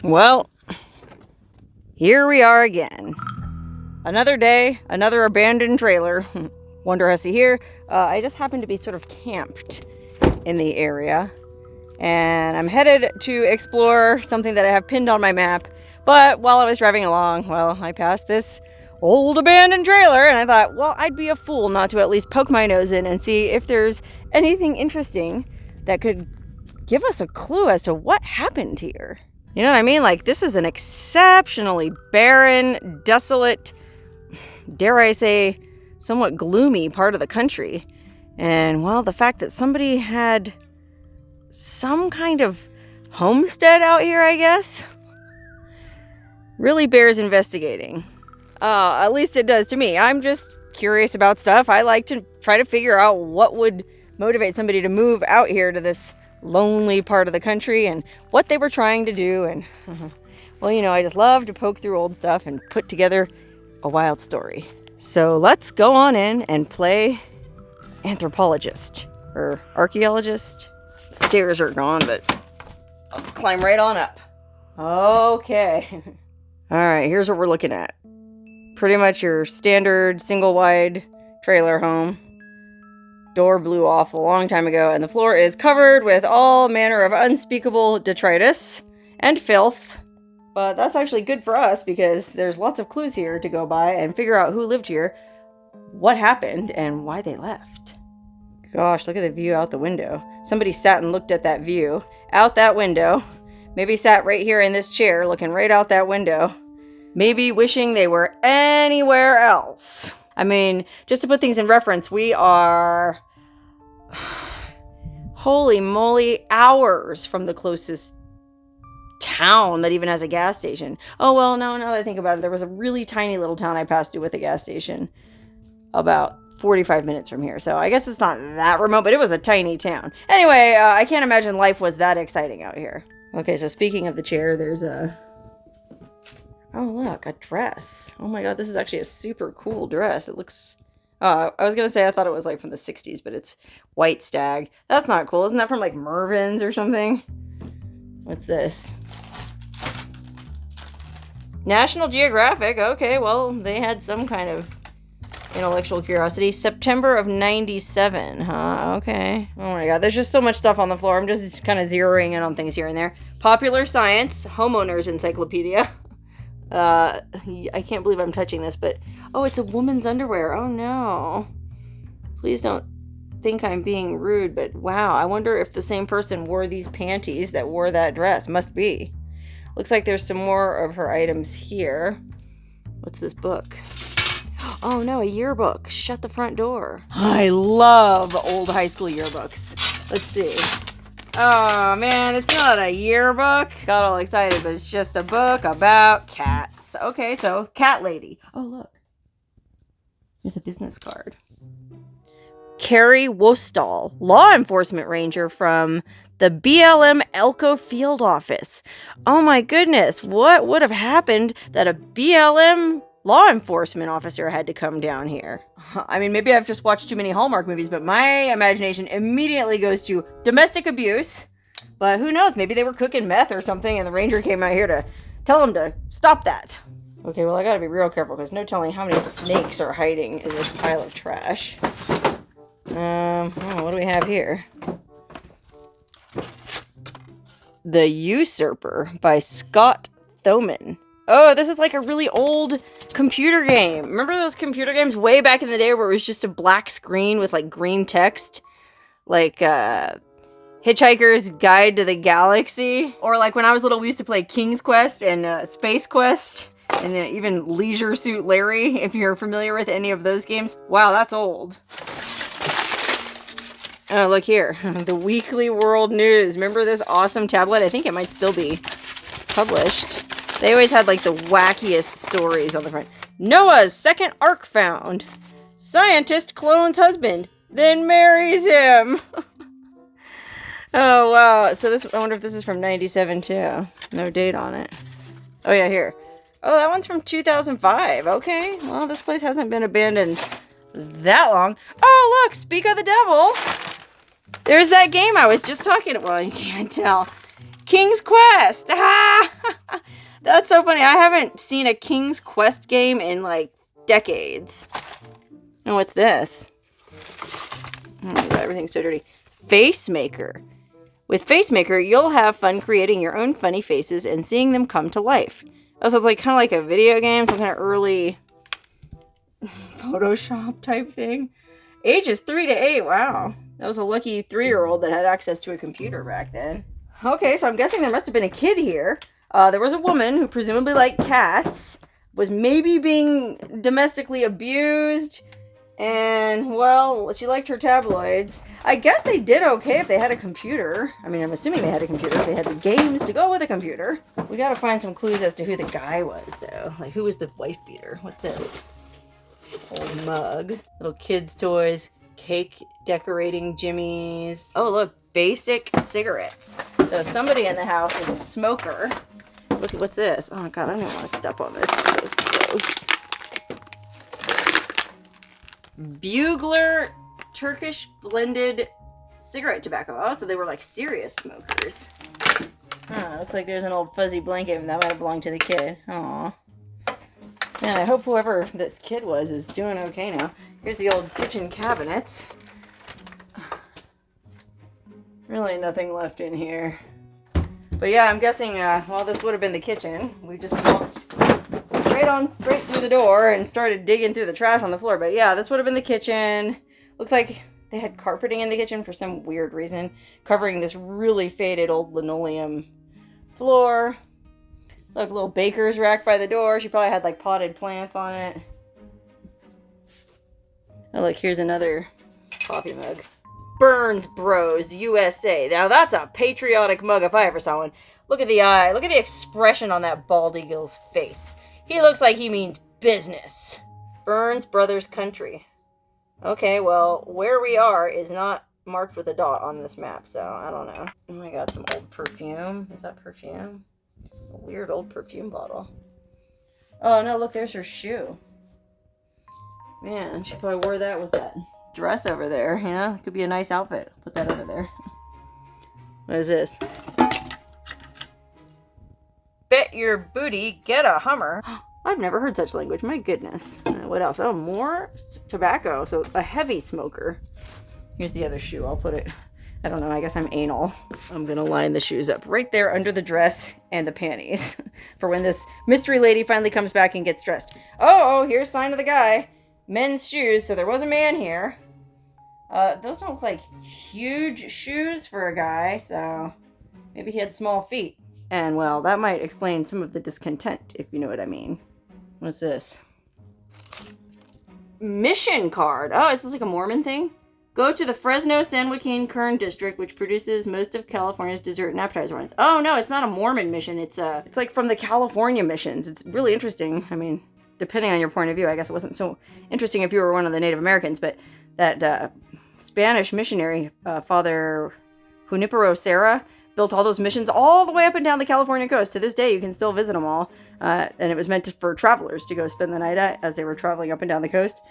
Well, here we are again. Another day, another abandoned trailer. Wonderhussy here. I just happened to be sort of camped in the area. And I'm headed to explore something that I have pinned on my map. But while I was driving along, well, I passed this old abandoned trailer. And I thought, well, I'd be a fool not to at least poke my nose in and see if there's anything interesting that could give us a clue as to what happened here. You know what I mean? Like, this is an exceptionally barren, desolate, dare I say, somewhat gloomy part of the country. And, well, the fact that somebody had some kind of homestead out here, I guess, really bears investigating. At least it does to me. I'm just curious about stuff. I like to try to figure out what would motivate somebody to move out here to this lonely part of the country and what they were trying to do. And well, you know, I just love to poke through old stuff and put together a wild story. So let's go on in and play anthropologist or archaeologist. Stairs are gone, but let's climb right on up. Okay. All right, here's what we're looking at. Pretty much your standard single wide trailer home. Door blew off a long time ago, and the floor is covered with all manner of unspeakable detritus and filth. But that's actually good for us because there's lots of clues here to go by and figure out who lived here, what happened, and why they left. Gosh, look at the view out the window. Somebody sat and looked at that view out that window. Maybe sat right here in this chair looking right out that window. Maybe wishing they were anywhere else. I mean, just to put things in reference, we are, holy moly, hours from the closest town that even has a gas station. Oh, well, no, now that I think about it, there was a really tiny little town I passed through with a gas station about 45 minutes from here. So I guess it's not that remote, but it was a tiny town. Anyway, I can't imagine life was that exciting out here. Okay, so speaking of the chair, there's a... Oh, look, a dress. Oh my god, this is actually a super cool dress. It looks... I was going to say I thought it was like from the 60s, but it's white stag. That's not cool. Isn't that from like Mervyn's or something? What's this? National Geographic. Okay, well, they had some kind of intellectual curiosity. September of 97, huh? Okay. Oh my god, there's just so much stuff on the floor. I'm just kind of zeroing in on things here and there. Popular Science, Homeowner's Encyclopedia. I can't believe I'm touching this, but... Oh, it's a woman's underwear. Oh, no. Please don't think I'm being rude, but wow, I wonder if the same person wore these panties that wore that dress. Must be. Looks like there's some more of her items here. What's this book? Oh, no, a yearbook. Shut the front door. I love old high school yearbooks. Let's see. Oh, man, it's not a yearbook. Got all excited, but it's just a book about cats. Okay, so, cat lady. Oh, look. There's a business card. Carrie Wostall, law enforcement ranger from the BLM Elko field office. Oh, my goodness. What would have happened that a BLM law enforcement officer had to come down here? I mean, maybe I've just watched too many Hallmark movies, but my imagination immediately goes to domestic abuse. But who knows? Maybe they were cooking meth or something, and the ranger came out here to tell them to stop that. Okay, well, I gotta be real careful, because no telling how many snakes are hiding in this pile of trash. What do we have here? The Usurper by Scott Thoman. Oh, this is like a really old computer game. Remember those computer games way back in the day where it was just a black screen with like green text? Like, Hitchhiker's Guide to the Galaxy? Or like when I was little, we used to play King's Quest and Space Quest. And even Leisure Suit Larry, if you're familiar with any of those games. Wow, that's old. Oh, look here. The Weekly World News. Remember this awesome tablet? I think it might still be published. They always had, like, the wackiest stories on the front. Noah's second ark found. Scientist clones husband, then marries him. Oh, wow. So this, I wonder if this is from 97, too. No date on it. Oh, yeah, here. Oh, that one's from 2005. Okay. Well, this place hasn't been abandoned that long. Oh, look! Speak of the devil! There's that game I was just talking about. Well, you can't tell. King's Quest! Ah! That's so funny. I haven't seen a King's Quest game in like decades. And what's this? Oh my God, everything's so dirty. Face Maker. With Face Maker, you'll have fun creating your own funny faces and seeing them come to life. Oh, so it's like kind of like a video game, some kind of early Photoshop type thing. Ages 3 to 8. Wow. That was a lucky 3-year-old that had access to a computer back then. Okay, so I'm guessing there must have been a kid here. There was a woman who presumably liked cats, was maybe being domestically abused, and, well, she liked her tabloids. I guess they did okay if they had a computer. I mean, I'm assuming they had a computer. They had the games to go with a computer. We gotta find some clues as to who the guy was, though. Like, who was the wife beater? What's this? Old mug. Little kids' toys. Cake decorating jimmies. Oh, look. Basic cigarettes. So somebody in the house was a smoker. Look at what's this. Oh, God, I don't want to step on this. It's so gross. Bugler Turkish blended cigarette tobacco. Oh, so they were like serious smokers. Oh, looks like there's an old fuzzy blanket that might have belonged to the kid. Aw. Man, I hope whoever this kid was is doing okay now. Here's the old kitchen cabinets. Really nothing left in here. But yeah, I'm guessing, well, this would have been the kitchen. We just walked straight through the door and started digging through the trash on the floor. But yeah, this would have been the kitchen. Looks like they had carpeting in the kitchen for some weird reason, covering this really faded old linoleum floor. Look, little baker's rack by the door. She probably had like potted plants on it. Oh, look, here's another coffee mug. Burns Bros USA. Now that's a patriotic mug if I ever saw one. Look at the eye. Look at the expression on that bald eagle's face. He looks like he means business. Burns Brothers Country. Okay, well, where we are is not marked with a dot on this map, so I don't know. Oh my God, some old perfume. Is that perfume? A weird old perfume bottle. Oh no, look, there's her shoe. Man, she probably wore that with that dress over there, you know? Could be a nice outfit. Put that over there. What is this? Bet your booty, get a Hummer. I've never heard such language. My goodness. What else? Oh, more tobacco. So a heavy smoker. Here's the other shoe. I'll put it, I don't know, I guess I'm anal. I'm gonna line the shoes up right there under the dress and the panties for when this mystery lady finally comes back and gets dressed. Oh, here's a sign of the guy. Men's shoes. So there was a man here. Those don't look like huge shoes for a guy, so maybe he had small feet. And, well, that might explain some of the discontent, if you know what I mean. What's this? Mission card. Oh, is this like a Mormon thing? Go to the Fresno San Joaquin Kern district, which produces most of California's dessert and appetizer wines. Oh, no, it's not a Mormon mission. It's like from the California missions. It's really interesting. I mean, depending on your point of view, I guess it wasn't so interesting if you were one of the Native Americans, but that Spanish missionary, Father Junipero Serra, built all those missions all the way up and down the California coast. To this day, you can still visit them all. And it was meant for travelers to go spend the night at as they were traveling up and down the coast.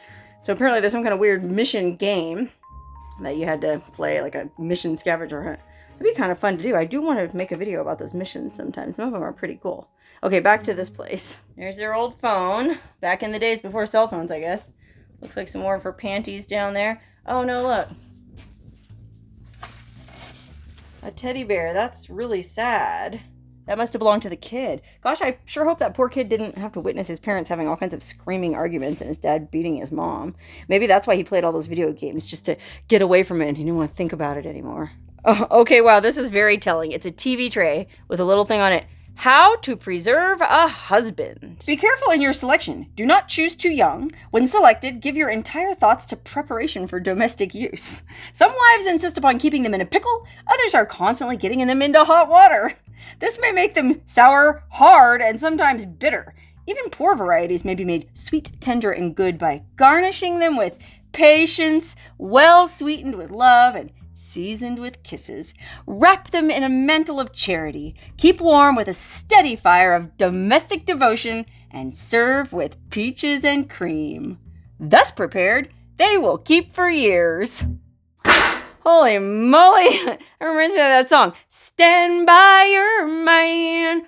So apparently there's some kind of weird mission game that you had to play, like a mission scavenger hunt. That'd be kind of fun to do. I do want to make a video about those missions sometimes. Some of them are pretty cool. Okay, back to this place. There's their old phone. Back in the days before cell phones, I guess. Looks like some more of her panties down there. Oh, no, look. A teddy bear. That's really sad. That must have belonged to the kid. Gosh, I sure hope that poor kid didn't have to witness his parents having all kinds of screaming arguments and his dad beating his mom. Maybe that's why he played all those video games, just to get away from it and he didn't want to think about it anymore. Oh, okay, wow, this is very telling. It's a TV tray with a little thing on it. How to preserve a husband. Be careful in your selection. Do not choose too young. When selected, give your entire thoughts to preparation for domestic use. Some wives insist upon keeping them in a pickle. Others are constantly getting them into hot water. This may make them sour, hard, and sometimes bitter. Even poor varieties may be made sweet, tender, and good by garnishing them with patience, well sweetened with love, and seasoned with kisses. Wrap them in a mantle of charity. Keep warm with a steady fire of domestic devotion, and serve with peaches and cream. Thus prepared, they will keep for years. Holy moly! That reminds me of that song. Stand by your man.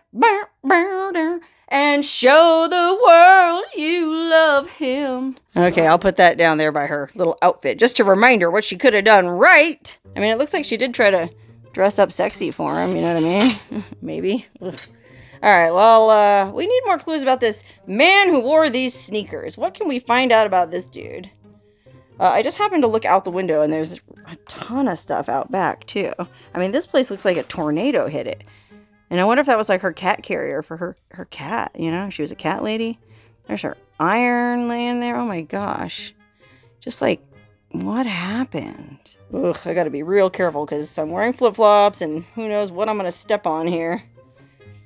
and show the world you love him. Okay, I'll put that down there by her little outfit, just to remind her what she could have done right. I mean, it looks like she did try to dress up sexy for him, you know what I mean? Maybe. Ugh. All right, well, we need more clues about this man who wore these sneakers. What can we find out about this dude? I just happened to look out the window, and there's a ton of stuff out back, too. I mean, this place looks like a tornado hit it. And I wonder if that was like her cat carrier for her cat, you know? She was a cat lady. There's her iron laying there. Oh, my gosh. Just like, what happened? Ugh, I gotta be real careful, because I'm wearing flip-flops, and who knows what I'm gonna step on here.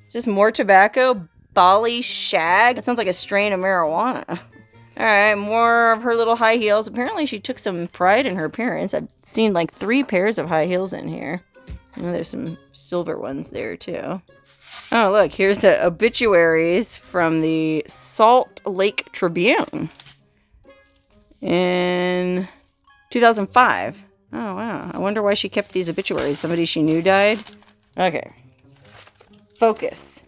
Is this more tobacco? Bali shag? That sounds like a strain of marijuana. Alright, more of her little high heels. Apparently she took some pride in her appearance. I've seen like 3 pairs of high heels in here. Oh, there's some silver ones there too. Oh, look, here's the obituaries from the Salt Lake Tribune in 2005. Oh, wow. I wonder why she kept these obituaries. Somebody she knew died? Okay. Focus.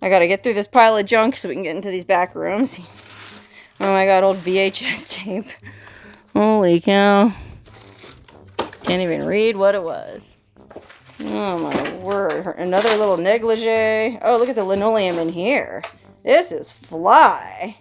I gotta get through this pile of junk so we can get into these back rooms. Oh my god, old VHS tape. Holy cow. Can't even read what it was. Oh my word. Another little negligee. Oh, look at the linoleum in here. This is fly.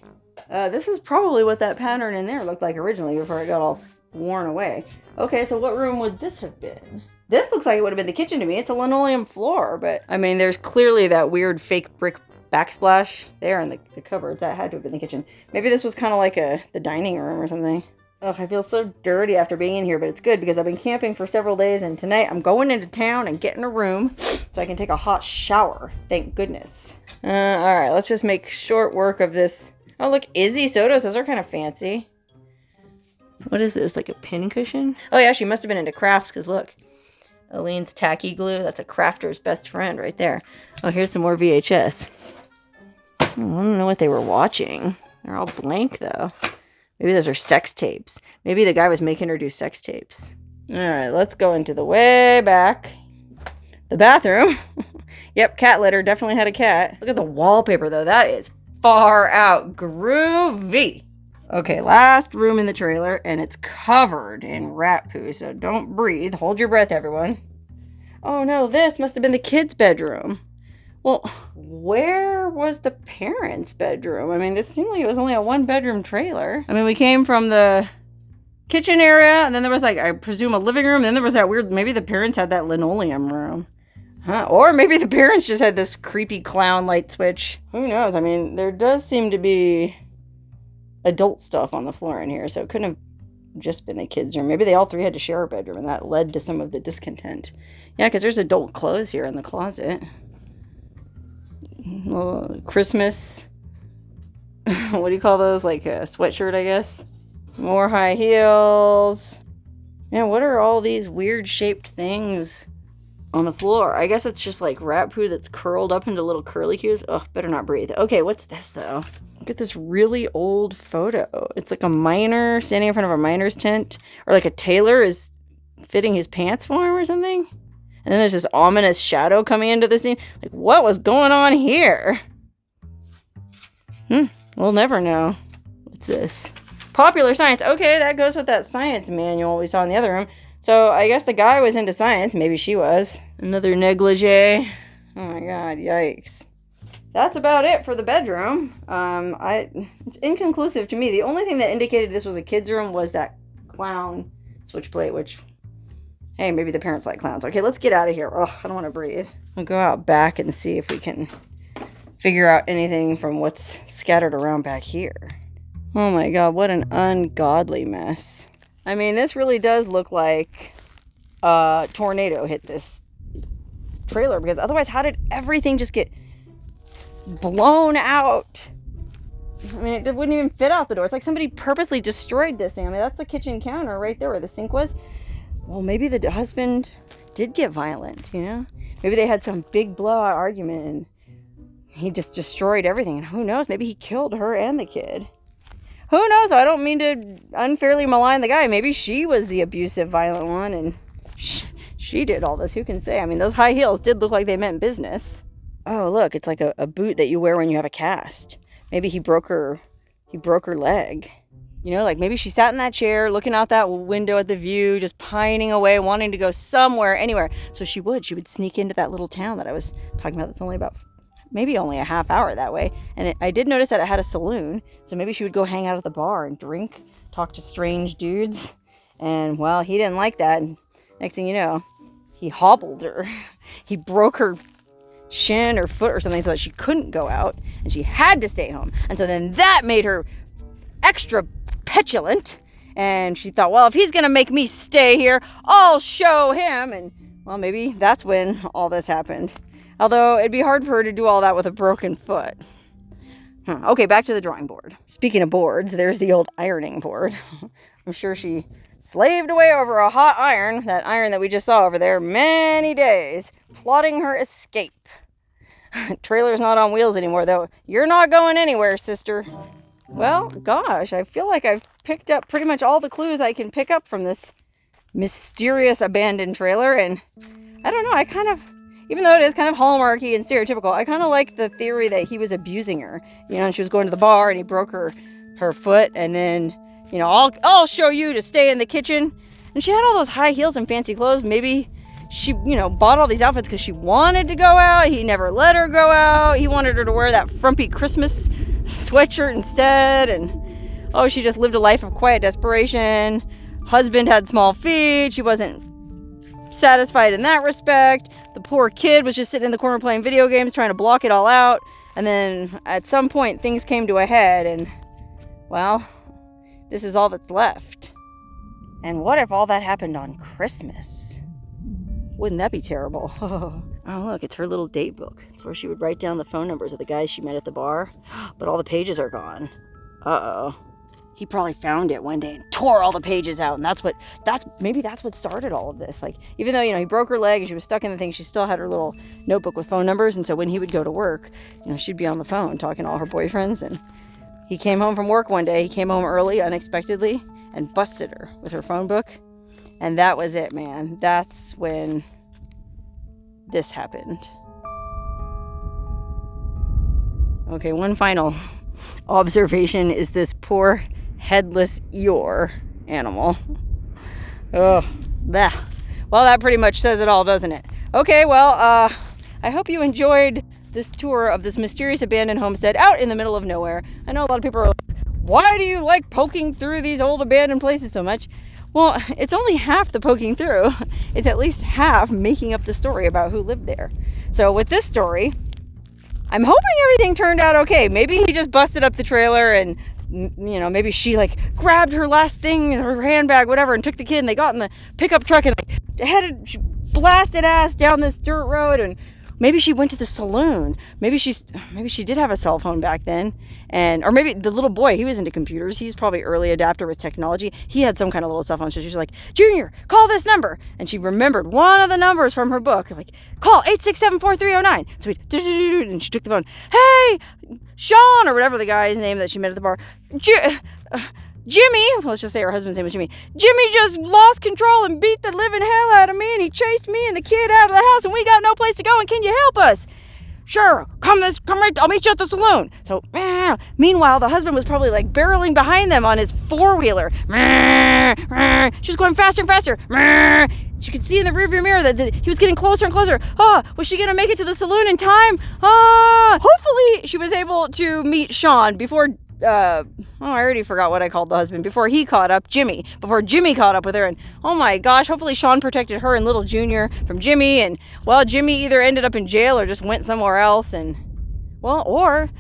This is probably what that pattern in there looked like originally before it got all worn away. Okay, so what room would this have been? This looks like it would have been the kitchen to me. It's a linoleum floor, but I mean, there's clearly that weird fake brick backsplash there in the cupboards. That had to have been the kitchen. Maybe this was kind of like the dining room or something. Ugh, I feel so dirty after being in here, but it's good because I've been camping for several days, and tonight I'm going into town and getting a room so I can take a hot shower. Thank goodness. Alright, let's just make short work of this. Oh, look, Izzy sodas. Those are kind of fancy. What is this, like a pin cushion? Oh yeah, she must have been into crafts, because look. Aleene's tacky glue. That's a crafter's best friend right there. Oh, here's some more VHS. I don't know what they were watching. They're all blank, though. Maybe those are sex tapes. Maybe the guy was making her do sex tapes. Alright, let's go into the way back. The bathroom. Yep, cat litter. Definitely had a cat. Look at the wallpaper, though. That is far out groovy. Okay, last room in the trailer, and it's covered in rat poo, so don't breathe. Hold your breath, everyone. Oh no, this must have been the kids' bedroom. Well, where was the parents' bedroom? I mean, it seemed like it was only a 1-bedroom trailer. I mean, we came from the kitchen area, and then there was, like, I presume a living room, and then there was that weird, maybe the parents had that linoleum room. Huh? Or maybe the parents just had this creepy clown light switch. Who knows? I mean, there does seem to be adult stuff on the floor in here, so it couldn't have just been the kids' room. Maybe they all 3 had to share a bedroom, and that led to some of the discontent. Yeah, because there's adult clothes here in the closet. Well, Christmas. What do you call those? Like a sweatshirt, I guess. More high heels. Yeah, what are all these weird shaped things on the floor? I guess it's just like rat poo that's curled up into little curly cues. Oh, better not breathe. Okay, what's this though? Look at this really old photo. It's like a miner standing in front of a miner's tent. Or like a tailor is fitting his pants for him or something. And then there's this ominous shadow coming into the scene. Like, what was going on here? We'll never know. What's this? Popular science. Okay, that goes with that science manual we saw in the other room. So I guess the guy was into science. Maybe she was. Another negligee. Oh my god, yikes. That's about it for the bedroom. It's inconclusive to me. The only thing that indicated this was a kid's room was that clown switch plate, which, hey, maybe the parents like clowns. Okay, let's get out of here. Ugh, I don't want to breathe. I'll go out back and see if we can figure out anything from what's scattered around back here. Oh my god, what an ungodly mess. I mean, this really does look like a tornado hit this trailer, because otherwise, how did everything just get blown out? I mean, it wouldn't even fit out the door. It's like somebody purposely destroyed this thing. I mean, that's the kitchen counter right there where the sink was. Well, maybe the husband did get violent, you know? Maybe they had some big blowout argument and he just destroyed everything. And who knows? Maybe he killed her and the kid. Who knows? I don't mean to unfairly malign the guy. Maybe she was the abusive, violent one and she did all this. Who can say? I mean, those high heels did look like they meant business. Oh, look, it's like a boot that you wear when you have a cast. Maybe he broke her leg. You know, like maybe she sat in that chair looking out that window at the view, just pining away, wanting to go somewhere, anywhere. So she would sneak into that little town that I was talking about that's only about, maybe only a half hour that way. And I did notice that it had a saloon. So maybe she would go hang out at the bar and drink, talk to strange dudes. And, well, he didn't like that. And next thing you know, he hobbled her. He broke her shin or foot or something so that she couldn't go out. And she had to stay home. And so then that made her extra petulant, and she thought, well, if he's gonna make me stay here, I'll show him. And, well, maybe that's when all this happened, although it'd be hard for her to do all that with a broken foot. Okay, back to the drawing board. Speaking of boards, there's the old ironing board. I'm sure she slaved away over a hot iron, that iron that we just saw over there, many days, plotting her escape. Trailer's not on wheels anymore, though. You're not going anywhere, sister. Well, gosh, I feel like I've picked up pretty much all the clues I can pick up from this mysterious abandoned trailer. And I don't know, I kind of, even though it is kind of hallmarky and stereotypical, I kind of like the theory that he was abusing her. You know, and she was going to the bar and he broke her foot. And then, you know, I'll show you to stay in the kitchen. And she had all those high heels and fancy clothes. Maybe she, you know, bought all these outfits because she wanted to go out. He never let her go out. He wanted her to wear that frumpy Christmas sweatshirt instead. And, oh, she just lived a life of quiet desperation. Husband had small feet. She wasn't satisfied in that respect. The poor kid was just sitting in the corner playing video games, trying to block it all out. And then at some point, things came to a head. And, well, this is all that's left. And what if all that happened on Christmas? Wouldn't that be terrible? Oh, look, it's her little date book. It's where she would write down the phone numbers of the guys she met at the bar. But all the pages are gone. Uh-oh. He probably found it one day and tore all the pages out. And maybe that's what started all of this. Like, even though, you know, he broke her leg and she was stuck in the thing, she still had her little notebook with phone numbers. And so when he would go to work, you know, she'd be on the phone talking to all her boyfriends. And he came home from work one day. He came home early, unexpectedly, and busted her with her phone book. And that was it, man. That's when this happened. Okay, one final observation is this poor headless Eeyore animal. Oh, well, that pretty much says it all, doesn't it? Okay, well, I hope you enjoyed this tour of this mysterious abandoned homestead out in the middle of nowhere. I know a lot of people are like, why do you like poking through these old abandoned places so much? Well, it's only half the poking through. It's at least half making up the story about who lived there. So with this story, I'm hoping everything turned out okay. Maybe he just busted up the trailer and, you know, maybe she like grabbed her last thing, her handbag, whatever, and took the kid and they got in the pickup truck and like, she blasted ass down this dirt road. And maybe she went to the saloon. Maybe she did have a cell phone back then. Or maybe the little boy, he was into computers. He's probably early adapter with technology. He had some kind of little cell phone. So she was like, Junior, call this number. And she remembered one of the numbers from her book. Like, call 867-4309. So and she took the phone. Hey, Sean, or whatever the guy's name that she met at the bar. Jimmy, let's just say her husband's name was Jimmy. Jimmy just lost control and beat the living hell out of me, and he chased me and the kid out of the house, and we got no place to go, and can you help us? Sure, come right, I'll meet you at the saloon. So, meanwhile, the husband was probably like barreling behind them on his four-wheeler. She was going faster and faster. She could see in the rearview mirror that he was getting closer and closer. Was she going to make it to the saloon in time? Hopefully she was able to meet Sean before I already forgot what I called the husband. Before he caught up, before Jimmy caught up with her. And oh my gosh, hopefully Sean protected her and little Junior from Jimmy. And, well, Jimmy either ended up in jail or just went somewhere else. And, well, or,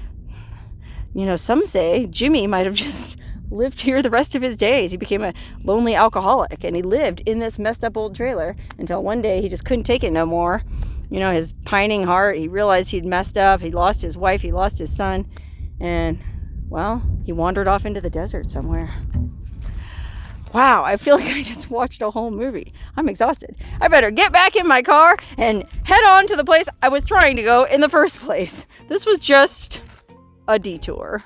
you know, some say Jimmy might have just lived here the rest of his days. He became a lonely alcoholic and he lived in this messed up old trailer until one day he just couldn't take it no more. You know, his pining heart, he realized he'd messed up. He lost his wife, he lost his son, and, well, he wandered off into the desert somewhere. Wow, I feel like I just watched a whole movie. I'm exhausted. I better get back in my car and head on to the place I was trying to go in the first place. This was just a detour.